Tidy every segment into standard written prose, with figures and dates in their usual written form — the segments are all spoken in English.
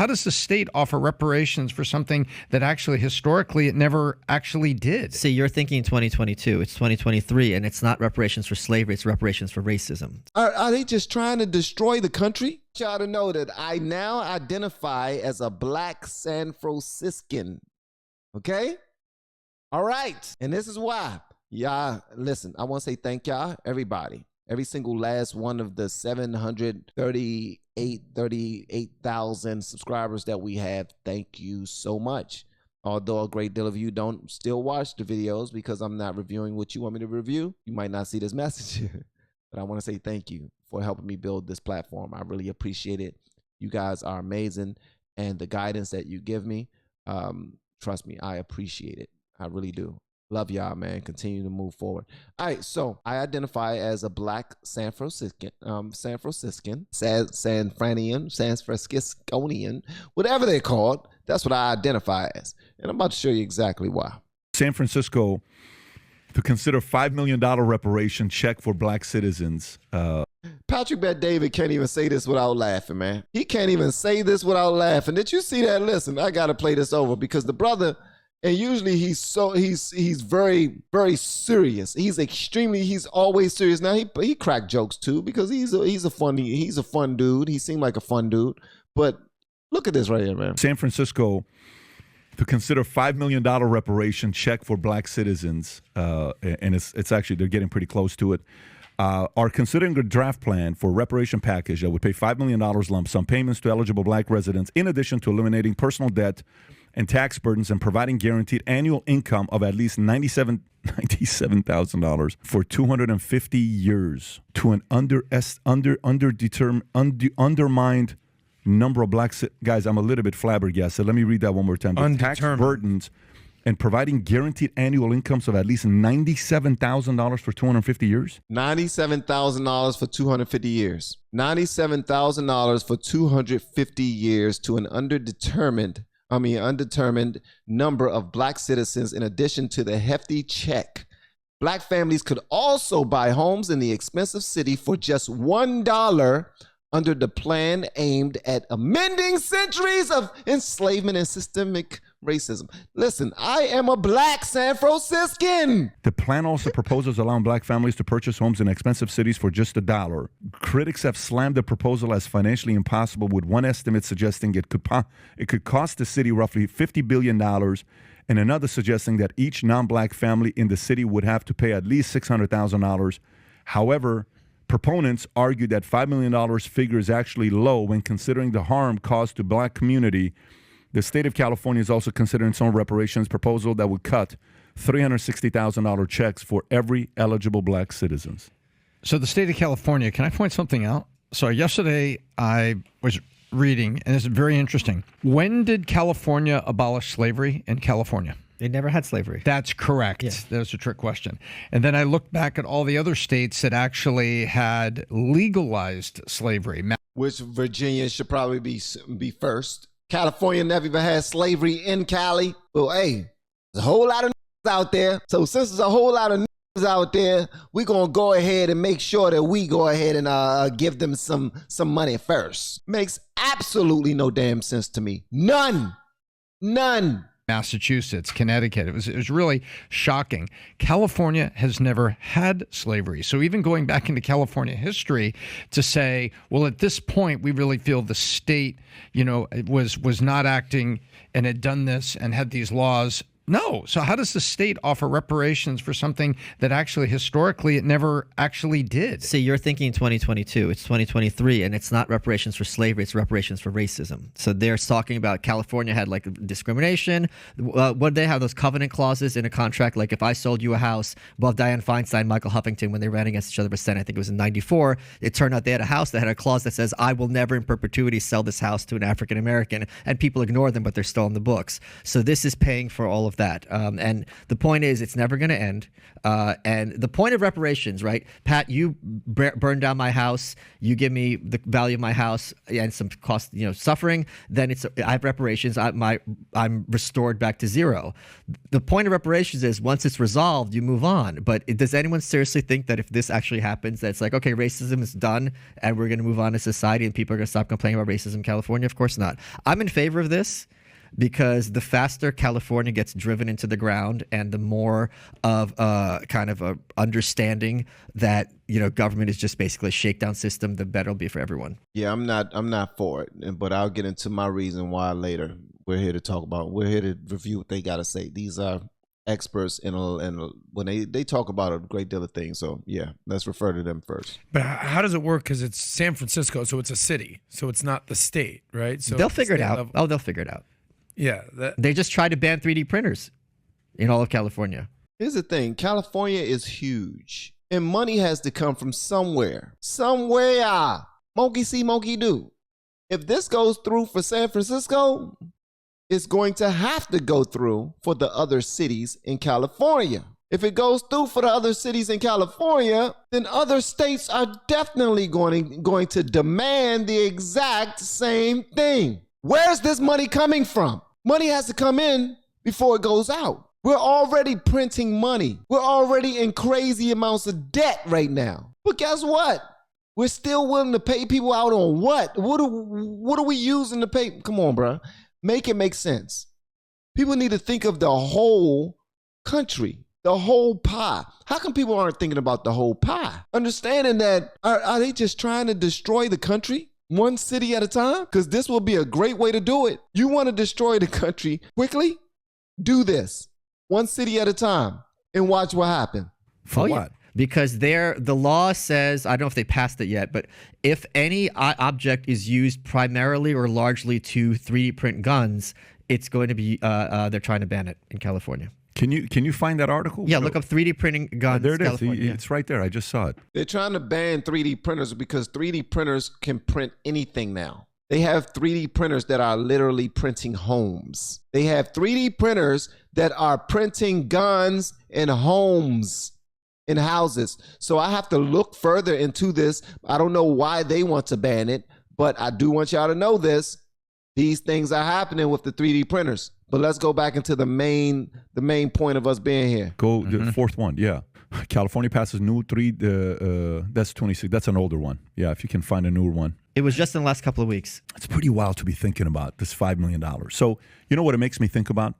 how does the state offer reparations for something that actually historically it never actually did? See, you're thinking 2022. It's 2023, and it's not reparations for slavery. It's reparations for racism. Are they just trying to destroy the country? Y'all to know that I now identify as a black San Franciscan. Okay? All right. And this is why. Y'all, listen, I want to say thank y'all, everybody. Every single last one of the 38,000 subscribers that we have. Thank you so much. Although a great deal of you don't still watch the videos because I'm not reviewing what you want me to review. You might not see this message, but I want to say thank you for helping me build this platform. I really appreciate it. You guys are amazing. And the guidance that you give me, trust me, I appreciate it. I really do. Love y'all, man. Continue to move forward. All right, so I identify as a black San Franciscan, San Francisconian, whatever they're called. That's what I identify as. And I'm about to show you exactly why. San Francisco to consider $5 million reparation check for black citizens. Patrick Bet David can't even say this without laughing, man. He can't even say this without laughing. Did you see that? Listen, I got to play this over because the brother... And usually he's very, very serious. He's always serious. Now he cracked jokes too because he's a fun dude. He seemed like a fun dude. But look at this right here, man. San Francisco to consider $5 million reparation check for black citizens, and it's actually they're getting pretty close to it. Are considering a draft plan for a reparation package that would pay $5 million lump sum payments to eligible black residents, in addition to eliminating personal debt and tax burdens and providing guaranteed annual income of at least $97,000 for 250 years to an undermined number of black guys. I'm a little bit flabbergasted. Let me read that one more time. The tax burdens and providing guaranteed annual incomes of at least $97,000 for 250 years? $97,000 for 250 years. $97,000 for 250 years to an undetermined number of black citizens, in addition to the hefty check. Black families could also buy homes in the expensive city for just $1 under the plan aimed at amending centuries of enslavement and systemic racism. Listen, I am a black San Franciscan. The plan also proposes allowing black families to purchase homes in expensive cities for just $1. Critics have slammed the proposal as financially impossible, with one estimate suggesting it could cost the city roughly $50 billion, and another suggesting that each non-black family in the city would have to pay at least $600,000. However, proponents argue that $5 million figure is actually low when considering the harm caused to black community. The state of California is also considering some reparations proposal that would cut $360,000 checks for every eligible black citizens. So the state of California, can I point something out? So yesterday I was reading, and it's very interesting. When did California abolish slavery in California? They never had slavery. That's correct. Yeah. That was a trick question. And then I looked back at all the other states that actually had legalized slavery. Which Virginia should probably be first. California never even had slavery in Cali. Well, hey, there's a whole lot of out there. So since there's a whole lot of out there, we're going to go ahead and make sure that we go ahead and give them some money first. Makes absolutely no damn sense to me. None. Massachusetts, Connecticut. It was really shocking. California has never had slavery. So even going back into California history to say, well, at this point, we really feel the state, was not acting and had done this and had these laws. No. So how does the state offer reparations for something that actually historically it never actually did? See, you're thinking 2022. It's 2023, and it's not reparations for slavery. It's reparations for racism. So they're talking about California had like discrimination. What did they have? Those covenant clauses in a contract. Like if I sold you a house, both Dianne Feinstein, Michael Huffington, when they ran against each other for Senate, I think it was in '94, it turned out they had a house that had a clause that says, I will never in perpetuity sell this house to an African American. And people ignore them, but they're still in the books. So this is paying for all of of that. And the point is, it's never going to end. And the point of reparations, right? Pat, you burn down my house, you give me the value of my house and some cost, suffering. Then I have reparations. I'm restored back to zero. The point of reparations is once it's resolved, you move on. But does anyone seriously think that if this actually happens, that it's like, okay, racism is done and we're going to move on to society and people are going to stop complaining about racism in California? Of course not. I'm in favor of this, because the faster California gets driven into the ground and the more of kind of a understanding that government is just basically a shakedown system, the better it'll be for everyone. Yeah, I'm not for it, but I'll get into my reason why later. We're here to review what they got to say. These are experts in when they talk about a great deal of things. So yeah, let's refer to them first. But how does it work? Because it's San Francisco, so it's a city, so it's not the state, right? So they'll figure it out. Oh, they'll figure it out. Yeah, they just tried to ban 3D printers in all of California. Here's the thing: California is huge, and money has to come from somewhere. Somewhere, monkey see, monkey do. If this goes through for San Francisco, it's going to have to go through for the other cities in California. If it goes through for the other cities in California, then other states are definitely going to demand the exact same thing. Where's this money coming from? Money has to come in before it goes out. We're already printing money. We're already in crazy amounts of debt right now. But guess what? We're still willing to pay people out on what? What are we using to pay? Come on, bro. Make it make sense. People need to think of the whole country, the whole pie. How come people aren't thinking about the whole pie? Understanding that, are they just trying to destroy the country? One city at a time? Because this will be a great way to do it. You want to destroy the country quickly? Do this. One city at a time and watch what happens. For what? Yeah. Because the law says, I don't know if they passed it yet, but if any object is used primarily or largely to 3D print guns, it's going to be, they're trying to ban it in California. Can you find that article? Yeah, look up 3D printing guns. There it is. California. It's right there. I just saw it. They're trying to ban 3D printers because 3D printers can print anything now. They have 3D printers that are literally printing homes. They have 3D printers that are printing guns in homes, in houses. So I have to look further into this. I don't know why they want to ban it, but I do want y'all to know this. These things are happening with the 3D printers. But let's go back into the main point of us being here. Go the fourth one. Yeah. California passes new that's 26. That's an older one. Yeah, if you can find a newer one. It was just in the last couple of weeks. It's pretty wild to be thinking about this $5 million. So you know what it makes me think about?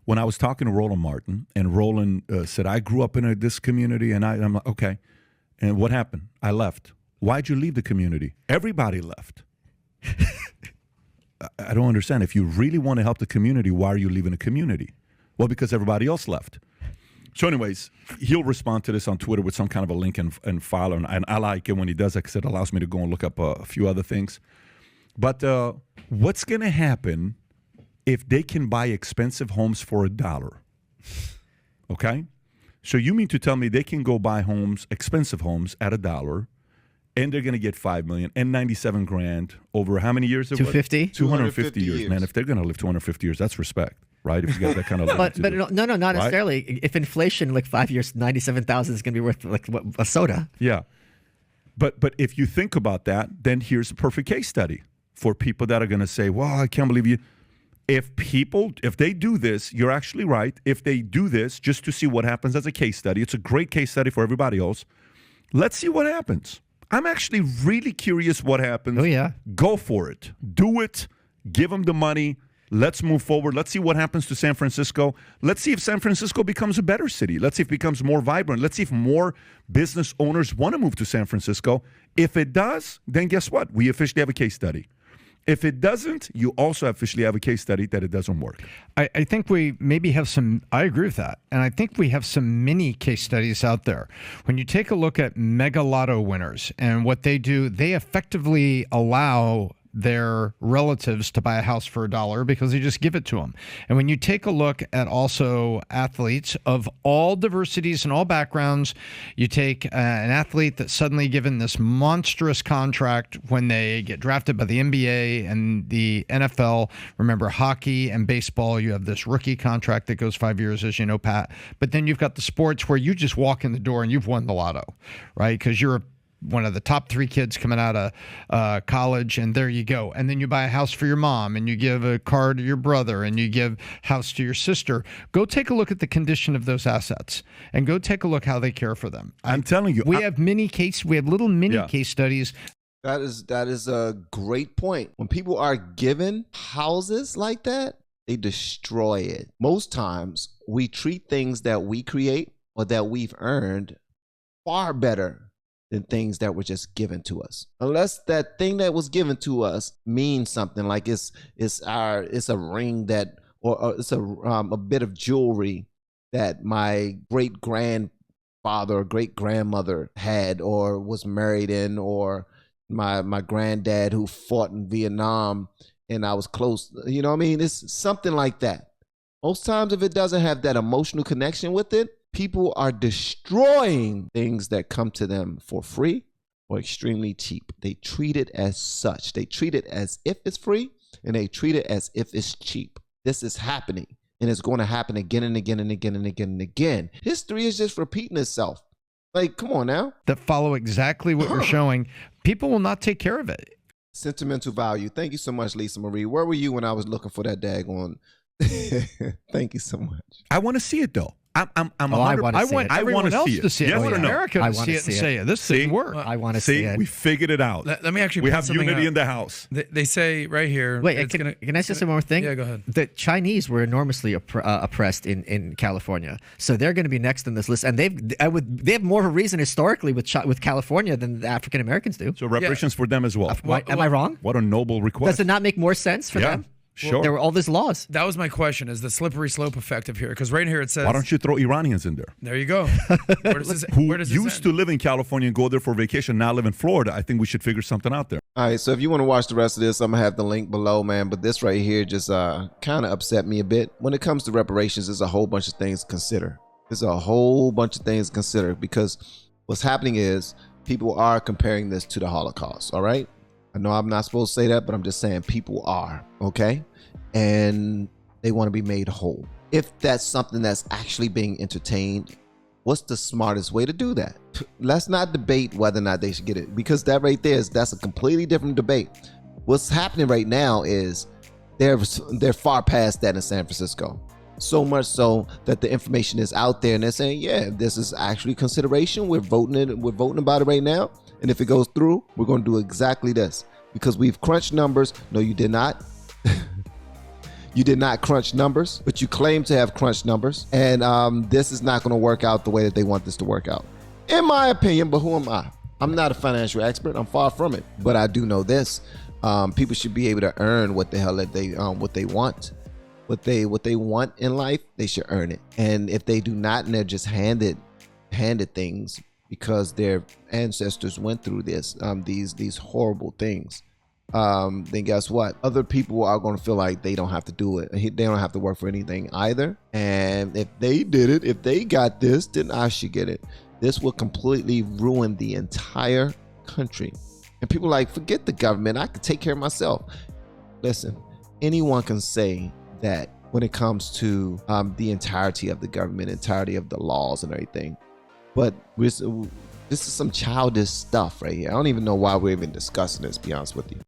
When I was talking to Roland Martin, and Roland said, I grew up in this community, and I'm like, okay. And what happened? I left. Why'd you leave the community? Everybody left. I don't understand. If you really want to help the community, why are you leaving the community? Well, because everybody else left. So anyways, he'll respond to this on Twitter with some kind of a link and file, and I like it when he does that because it allows me to go and look up a few other things. But what's going to happen if they can buy expensive homes for $1? Okay? So you mean to tell me they can go buy homes, expensive homes at $1, and they're going to get $5 million and $97,000 over how many years? 250? 250 years, man. If they're going to live 250 years, that's respect, right? If you got that kind of but no, not necessarily. If inflation, like 5 years, 97,000 is going to be worth like a soda. Yeah. But if you think about that, then here's a perfect case study for people that are going to say, well, I can't believe you. If they do this, you're actually right. If they do this just to see what happens as a case study, it's a great case study for everybody else. Let's see what happens. I'm actually really curious what happens. Oh, yeah. Go for it. Do it. Give them the money. Let's move forward. Let's see what happens to San Francisco. Let's see if San Francisco becomes a better city. Let's see if it becomes more vibrant. Let's see if more business owners want to move to San Francisco. If it does, then guess what? We officially have a case study. If it doesn't, you also officially have a case study that it doesn't work. I think we maybe have some, I agree with that. And I think we have some mini case studies out there. When you take a look at mega lotto winners and what they do, they effectively allow their relatives to buy a house for $1 because they just give it to them. And when you take a look at also athletes of all diversities and all backgrounds, you take an athlete that's suddenly given this monstrous contract when they get drafted by the NBA and the NFL. Remember, hockey and baseball, you have this rookie contract that goes 5 years, as you know, Pat. But then you've got the sports where you just walk in the door and you've won the lotto, right? Because you're one of the top 3 kids coming out of college, and there you go. And then you buy a house for your mom, and you give a car to your brother, and you give house to your sister. Go take a look at the condition of those assets, and go take a look how they care for them. I'm telling you, we have little mini case studies. That is a great point. When people are given houses like that, they destroy it. Most times, we treat things that we create or that we've earned far better than things that were just given to us. Unless that thing that was given to us means something, like it's a ring that, or it's a bit of jewelry that my great grandfather or great grandmother had or was married in, or my granddad who fought in Vietnam and I was close. You know what I mean? It's something like that. Most times, if it doesn't have that emotional connection with it, people are destroying things that come to them for free or extremely cheap. They treat it as such. They treat it as if it's free, and they treat it as if it's cheap. This is happening, and it's going to happen again and again and again and again and again. History is just repeating itself. Like, come on now. That follow exactly what you're showing. People will not take care of it. Sentimental value. Thank you so much, Lisa Marie. Where were you when I was looking for that daggone? Thank you so much. I want to see it though. I want everyone else to see it. Yes or no? America to see it and say it. This didn't work. I want to see it. We figured it out. Let me actually. We put have something unity up. in the house. They say right here. Wait, can I say one more thing? Yeah, go ahead. The Chinese were enormously oppressed in California, so they're going to be next in this list, and they have more of a reason historically with California than the African Americans do. So reparations for them as well. Am I wrong? What a noble request. Does it not make more sense for them? Sure. There were all these laws. That was my question: is the slippery slope effective here? Because right here it says. Why don't you throw Iranians in there? There you go. Where does this, Who where does this used end? to live in California and go there for vacation, now live in Florida? I think we should figure something out there. All right, so if you want to watch the rest of this, I'm going to have the link below, man. But this right here just kind of upset me a bit. When it comes to reparations, there's a whole bunch of things to consider. There's a whole bunch of things to consider, because what's happening is people are comparing this to the Holocaust, all right? I know I'm not supposed to say that, but I'm just saying people are, okay? And they want to be made whole. If that's something that's actually being entertained, what's the smartest way to do that? Let's not debate whether or not they should get it, because that right there that's a completely different debate. What's happening right now is they're far past that in San Francisco. So much so that the information is out there and they're saying, yeah, this is actually consideration. We're voting about it right now. And if it goes through, we're going to do exactly this, because we've crunched numbers. No, you did not. You did not crunch numbers, but you claim to have crunched numbers. And this is not going to work out the way that they want this to work out, in my opinion. But who am I? I'm not a financial expert. I'm far from it. But I do know this. People should be able to earn what the hell that they want. What they want in life, they should earn it. And if they do not, and they're just handed things because their ancestors went through these horrible things, then guess what? Other people are going to feel like they don't have to do it. They don't have to work for anything either. And if they did it, if they got this, then I should get it. This will completely ruin the entire country. And people are like, forget the government. I can take care of myself. Listen, anyone can say that when it comes to the entirety of the government, entirety of the laws and everything. But this is some childish stuff right here. I don't even know why we're even discussing this, to be honest with you.